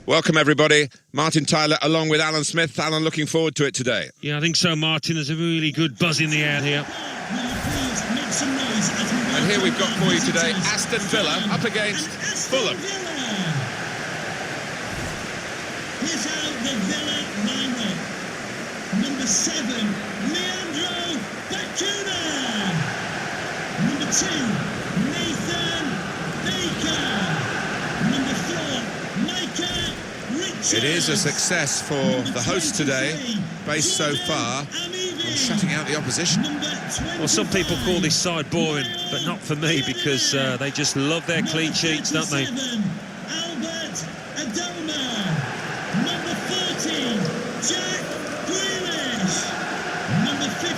Welcome, everybody. Martin Tyler along with Alan Smith. Alan, looking forward to it today. Yeah, I think so, Martin. There's a really good buzz in the air here. And here we've got for you today Aston Villa up against Fulham. Here's out the Villa lineup. Number 7, Leandro Bacuna. Number 2, Nathan Baker. Number 4, Micah Richards. It is a success for the hosts today, based so far on shutting out the opposition. Well, some people call this side boring, but not for me, because they just love their clean sheets, don't they? Albert Adoma. Number 14, Jack Grealish. Number 15,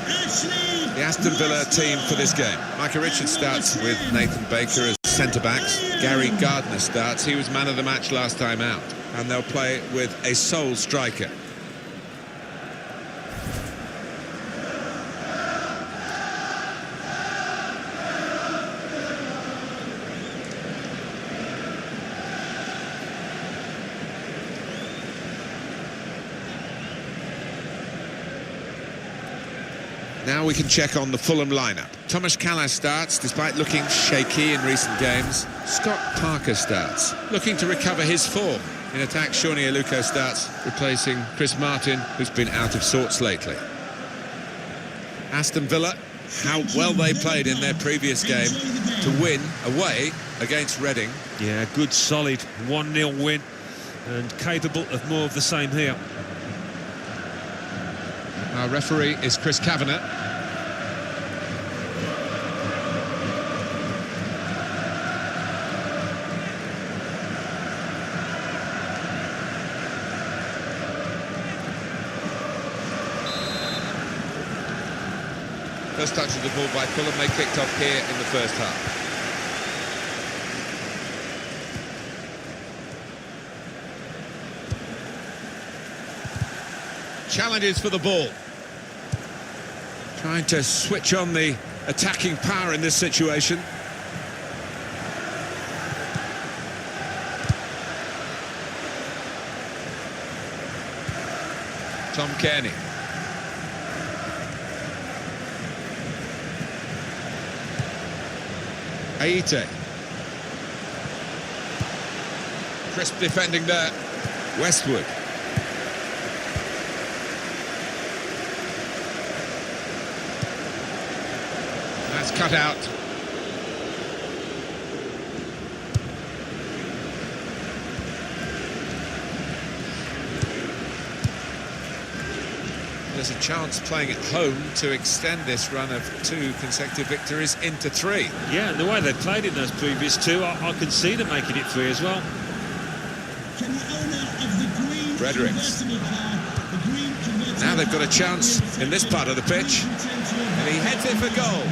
Ashley. The Aston Villa team for this game. Micah Richards starts with Nathan Baker as centre-backs. Gary Gardner starts. He was man of the match last time out. And they'll play with a sole striker. Now we can check on the Fulham lineup. Thomas Callas starts, despite looking shaky in recent games. Scott Parker starts, looking to recover his form. In attack, Shawnee Aluko starts, replacing Chris Martin, who's been out of sorts lately. Aston Villa, how well they played in their previous game to win away against Reading. Yeah, good, solid 1-0 win, and capable of more of the same here. Our referee is Chris Kavanagh. First touch of the ball by Fulham. They kicked off here in the first half. Challenges for the ball. Trying to switch on the attacking power in this situation. Tom Kearney. Aite. Crisp defending there. Westwood. That's cut out. There's a chance playing at home to extend this run of 2 consecutive victories into 3. Yeah, and the way they played in those previous 2, I can see them making it 3 as well. Fredericks. Now they've got a chance in this part of the pitch. And he heads it for goal.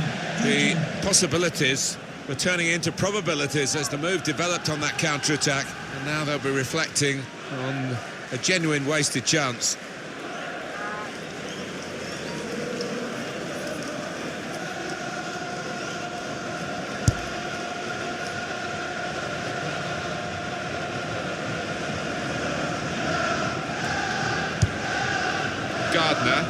The possibilities were turning into probabilities as the move developed on that counter-attack. And now they'll be reflecting on a genuine wasted chance. Gardner.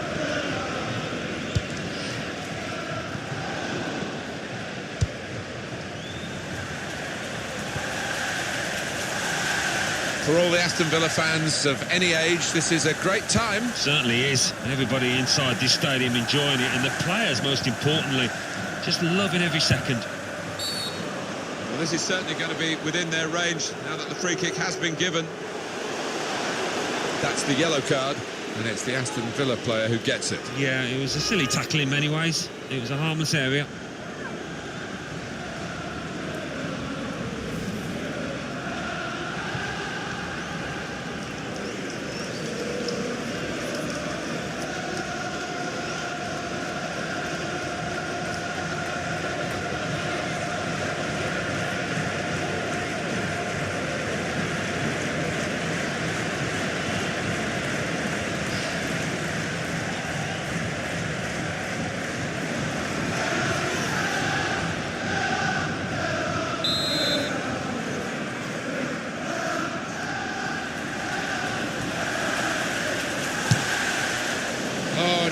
For all the Aston Villa fans of any age, this is a great time. Certainly is. Everybody inside this stadium enjoying it, and the players, most importantly, just loving every second. Well, this is certainly going to be within their range now that the free kick has been given. That's the yellow card. And it's the Aston Villa player who gets it. Yeah, it was a silly tackle in many ways. It was a harmless area.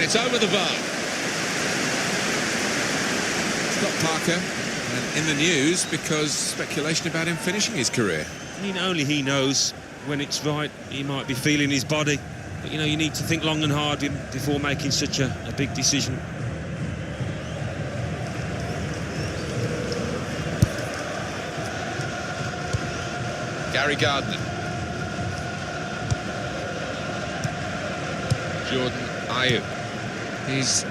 it's over the bar. Scott Parker, and in the news because speculation about him finishing his career. I mean, only he knows when it's right. He might be feeling his body, but you know, you need to think long and hard before making such a big decision. Gary Gardner. Jordan Ayew. He's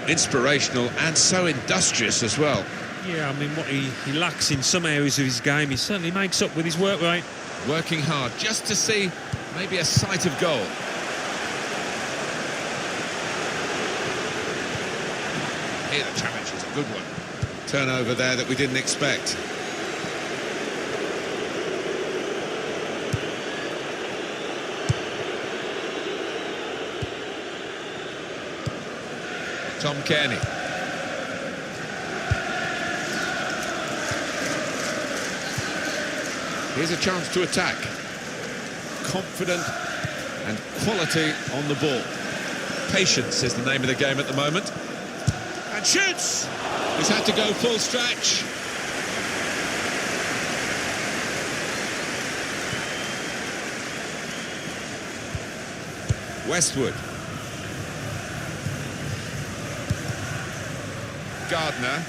inspirational and so industrious as well. Yeah, I mean, what he lacks in some areas of his game, he certainly makes up with his work rate. Working hard just to see maybe a sight of goal. Here the challenge is a good one. Turnover there that we didn't expect. Tom Kearney. Here's a chance to attack. Confident and quality on the ball. Patience is the name of the game at the moment. And shoots! He's had to go full stretch. Westwood. Gardner.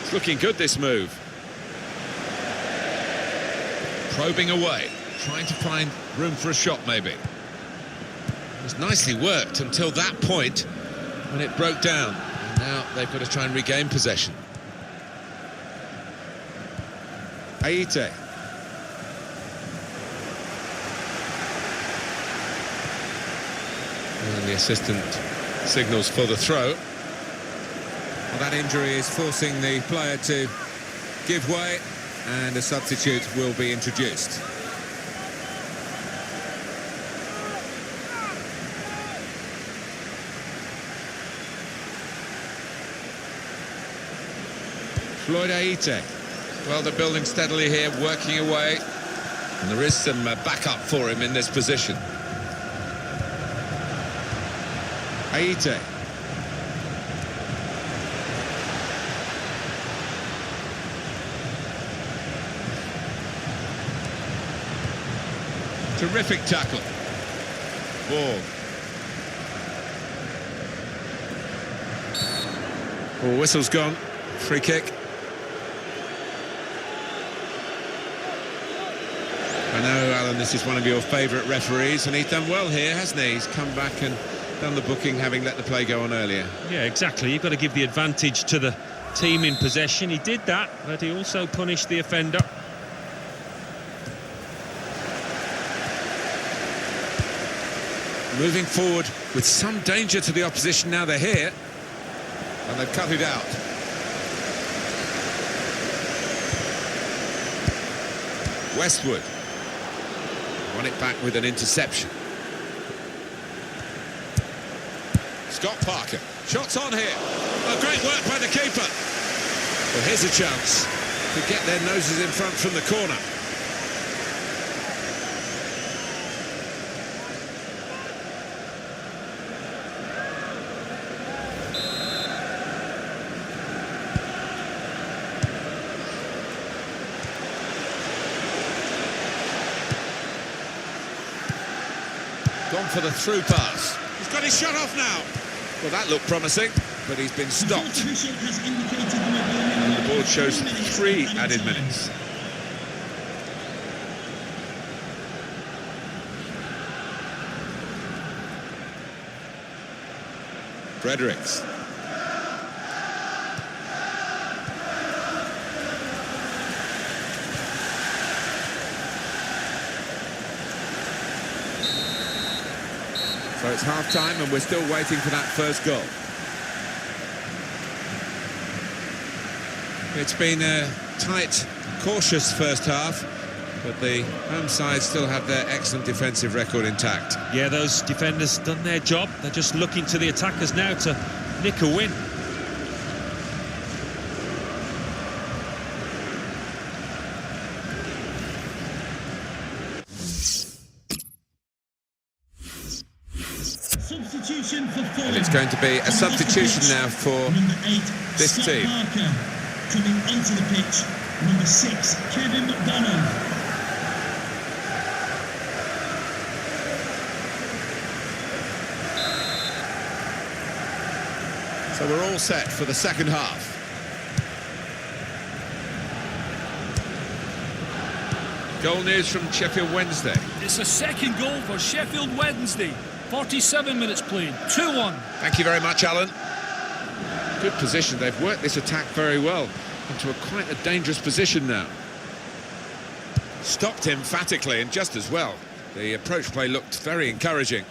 It's looking good, this move. Probing away, trying to find room for a shot maybe. It was nicely worked until that point when it broke down. And now they've got to try and regain possession. Aite. And the assistant signals for the throw. Well, that injury is forcing the player to give way, and a substitute will be introduced. Floyd Aite. Well, they're building steadily here, working away, and there is some backup for him in this position. Aite. Terrific tackle. Ball. Oh, whistle's gone. Free kick. I know, Alan, this is one of your favourite referees, and he's done well here, hasn't he? He's come back and done the booking, having let the play go on earlier. Yeah, exactly. You've got to give the advantage to the team in possession. He did that, but he also punished the offender. Moving forward with some danger to the opposition. Now they're here, and they've cut it out. Westwood won it back with an interception. Scott Parker, shots on here. Oh, great work by the keeper. Well, here's a chance to get their noses in front from the corner. Gone for the through pass. He's got his shot off now. Well, that looked promising, but he's been stopped. And the board shows 3 added minutes. Fredericks. So it's half-time and we're still waiting for that first goal. It's been a tight, cautious first half, but the home side still have their excellent defensive record intact. Yeah, those defenders done their job. They're just looking to the attackers now to nick a win. And it's going to be a substitution now for number 8, this Scott team. Parker. Coming onto the pitch, number 6, Kevin McDonald. So we're all set for the second half. Goal news from Sheffield Wednesday. It's a second goal for Sheffield Wednesday. 47 minutes played, 2-1. Thank you very much, Alan. Good position. They've worked this attack very well into quite a dangerous position now. Stopped emphatically and just as well. The approach play looked very encouraging.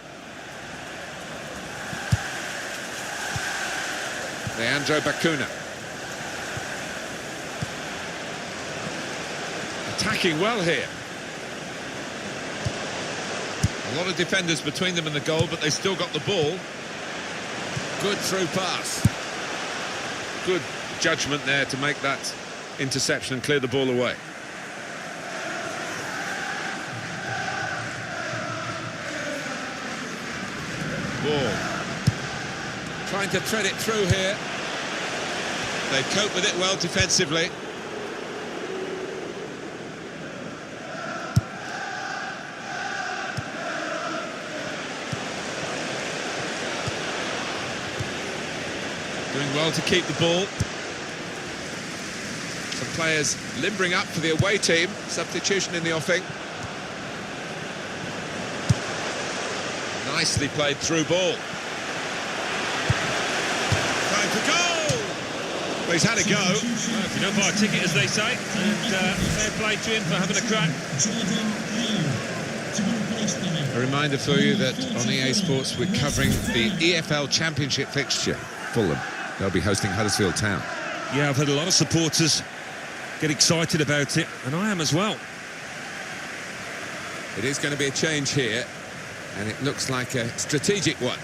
Leandro Bacuna. Attacking well here. A lot of defenders between them and the goal, but they still got the ball. Good through pass. Good judgment there to make that interception and clear the ball away. Ball. Trying to thread it through here. They cope with it well defensively. Doing well to keep the ball. Some players limbering up for the away team. Substitution in the offing. Nicely played through ball. Time for goal! Well, he's had a go. Well, if you don't buy a ticket, as they say, and fair play to him for having a crack. A reminder for you that on EA Sports we're covering the EFL Championship fixture. Fulham. They'll be hosting Huddersfield Town. Yeah, I've had a lot of supporters get excited about it, and I am as well. It is going to be a change here, and it looks like a strategic one.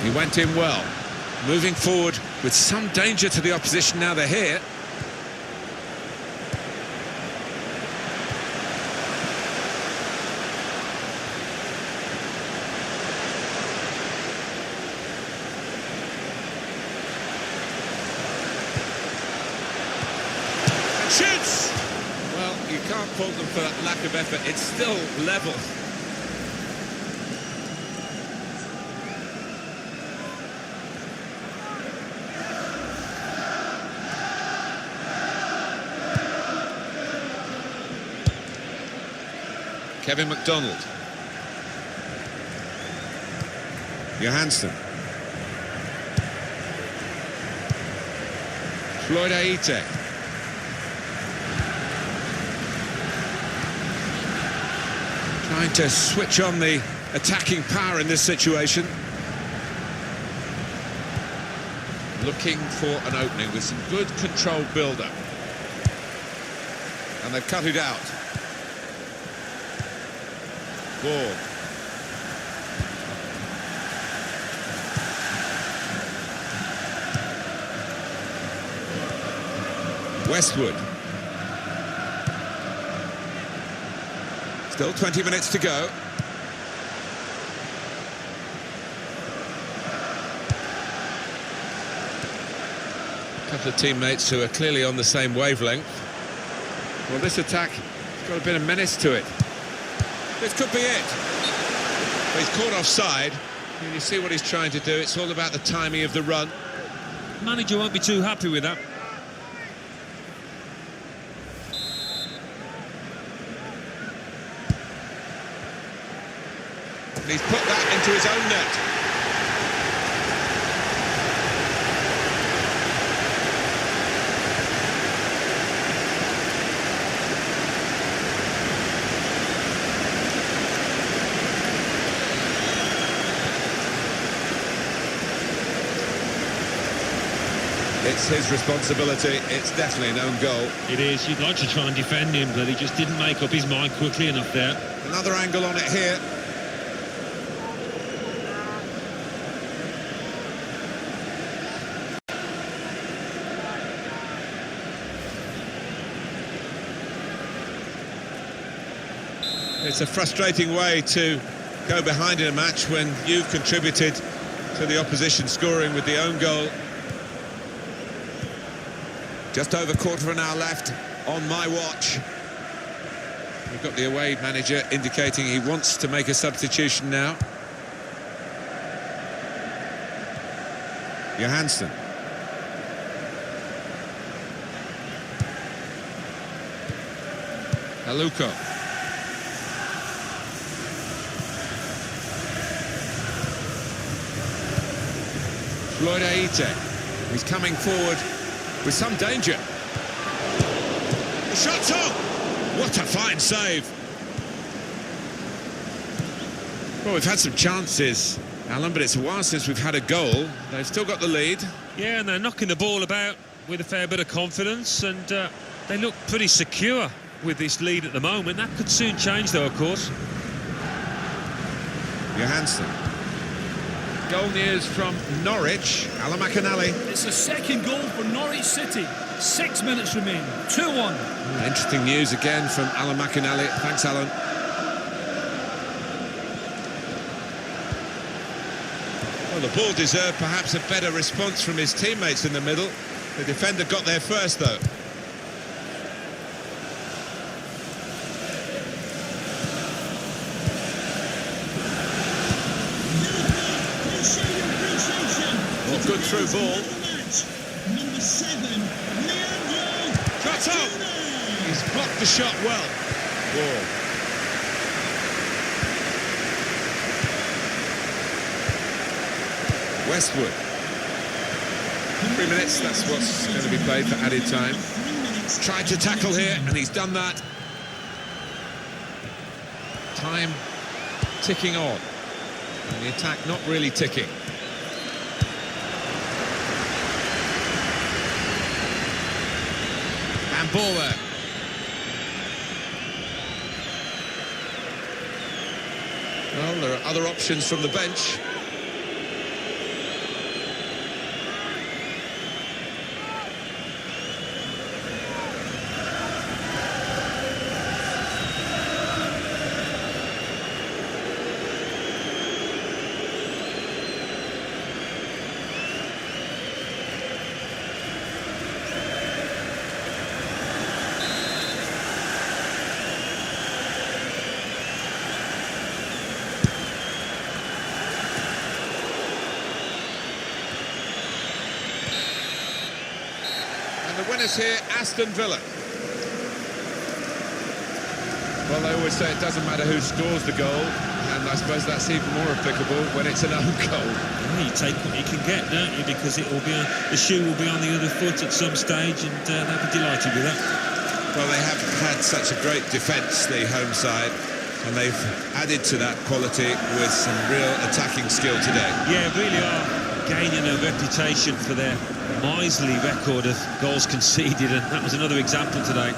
He went in well, moving forward with some danger to the opposition. Now they're here. And shoots! Well, you can't fault them for that lack of effort. It's still level. Kevin McDonald. Johansson. Floyd Aite. Trying to switch on the attacking power in this situation. Looking for an opening with some good controlled build-up. And they've cut it out. Ball. Westwood. Still 20 minutes to go. A couple of teammates who are clearly on the same wavelength. Well, this attack has got a bit of menace to it. This could be it. But he's caught offside. And you see what he's trying to do. It's all about the timing of the run. Manager won't be too happy with that. And he's put that into his own net. It's his responsibility. It's definitely an own goal. It is. You'd like to try and defend him, but he just didn't make up his mind quickly enough there. Another angle on it here. It's a frustrating way to go behind in a match when you've contributed to the opposition scoring with the own goal. Just over quarter of an hour left on my watch. We've got the away manager indicating he wants to make a substitution now. Johansson. Haluko. Floyd Aite. He's coming forward with some danger. The shot's on! What a fine save. Well, we've had some chances, Alan, but it's a while since we've had a goal. They've still got the lead. Yeah, and they're knocking the ball about with a fair bit of confidence, and they look pretty secure with this lead at the moment. That could soon change, though, of course. Johansson. Goal news from Norwich. Alan McAnally. It's a second goal for Norwich City. 6 minutes remain. 2-1. Interesting news again from Alan McAnally. Thanks, Alan. Well, the ball deserved perhaps a better response from his teammates in the middle. The defender got there first, though. Well, good through ball. Number 7, Leandro. Shot up! He's blocked the shot well. Whoa. Westwood. 3 minutes, that's what's going to be played for added time. Tried to tackle here, and he's done that. Time ticking on. And the attack not really ticking. And ball there. Well, there are other options from the bench. The winners here, Aston Villa. Well, they always say it doesn't matter who scores the goal, and I suppose that's even more applicable when it's an own goal. Yeah, you take what you can get, don't you? Because it will be the shoe will be on the other foot at some stage, and they'll be delighted with that. Well, they have had such a great defence, the home side, and they've added to that quality with some real attacking skill today. Yeah, really are gaining a reputation for their miserly record of goals conceded, and that was another example today.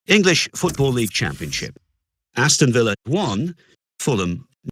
English Football League Championship. Aston Villa 1, Fulham